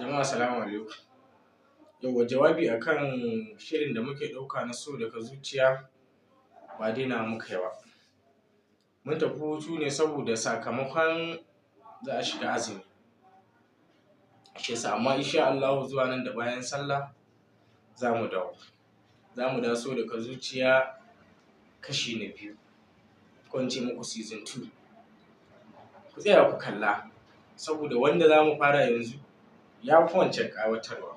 Jama'a salamu alaikum. Yauwa jawabi akan shirin da muke ɗauka na so daga zuciya ba daina muka yi ba. Mun tafi hutu ne saboda sakamakon za a shiga azumi. Shiyasa amma insha Allahu zuwa nan da bayan sallah za mu dawo. Za mu dawo so daga zuciya kashi na biyu. Ko in ce muku season 2. Ku tsaya ku kalla saboda wanda za mu fara yanzu ya fi wancan ƙawatarwa.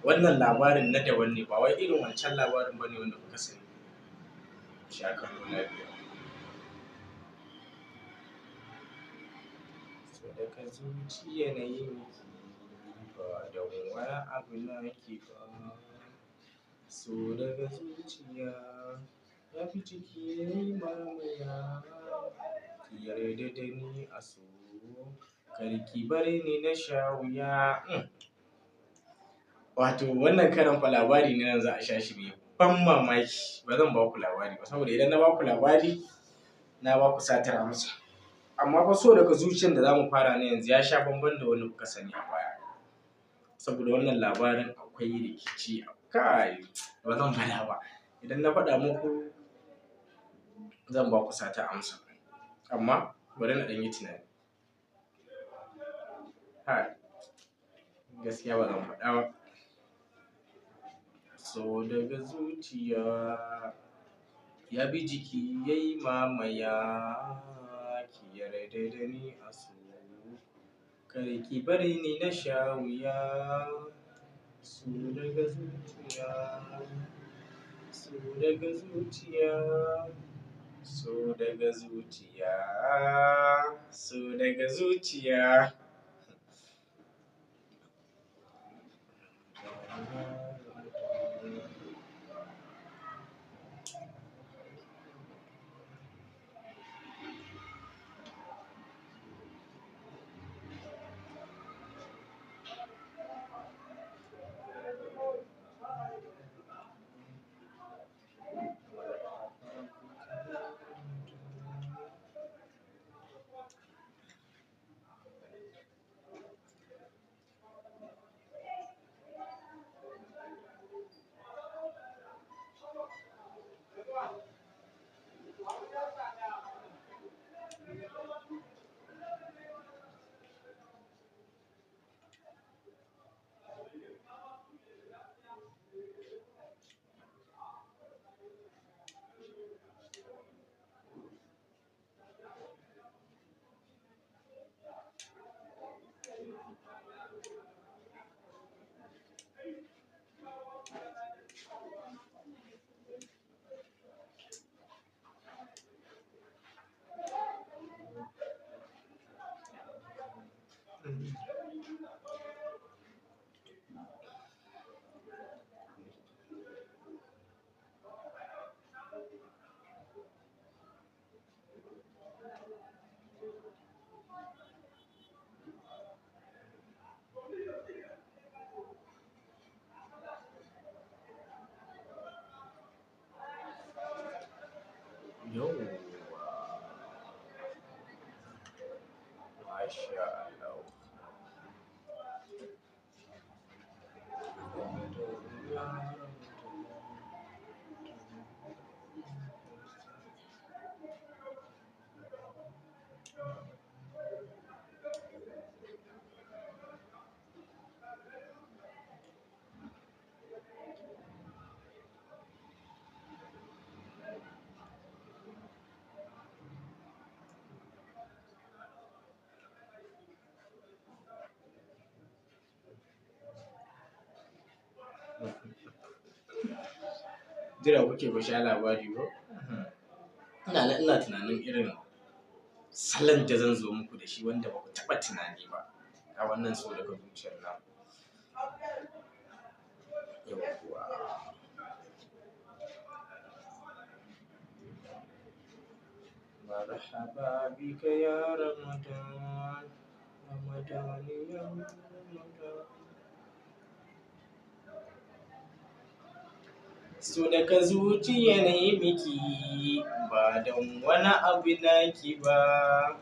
Wannan labarin na daban ne ba wai irin wancan labarin ba ne wanda kuka sani. Sha kallo lafiya. So daga zuciya na yi miki ba da wani abu na ke ba. So daga zuciya ya fi ciki ya yi mamaya. Ki yarda da ni a so kar ki bari ni na sha wuya. Wato wannan karan fa labari ne nan za a sha shi mai ban mamaki. Ba zan ba ku labari ba saboda idan na ba ku labari na ba ku satar amsa. Amma fa so daga zuciyan da za mu fara ne yanzu ya sha bamban da wanda kuka sani a baya. Saboda wannan labarin akwai rikici kai ba zan faɗa ba. Idan na faɗa muku zan ba ku satar amsa. Amma bari na ɗan yi tunani. Gaskiya ba zan faɗa ba. So daga zuciya ya bi jiki ya yi mamaya. Ki yarda da ni a so kar ki bari ni na sha wuya. So daga zuciya, so daga zuciya, so daga zuciya, so daga zuciya. Yauwa. Masha Allah. Jira kuke ku sha labari ko? Ina tunanin irin salon da zan zo muku da shi wanda ba ku taɓa tunani ba a wannan so daga zuciyar namu. Yauwa. Marhaba bika ya Ramadan, Ramadan ya Ramadan. So daga zuciya na yi miki ba don wani abu naki ba.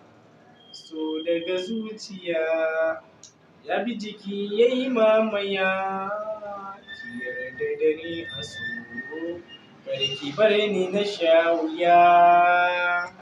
So daga zuciya na bi jiki yayi mamaya, ki yarda da ni a so, kada ki bar ni na sha wuya.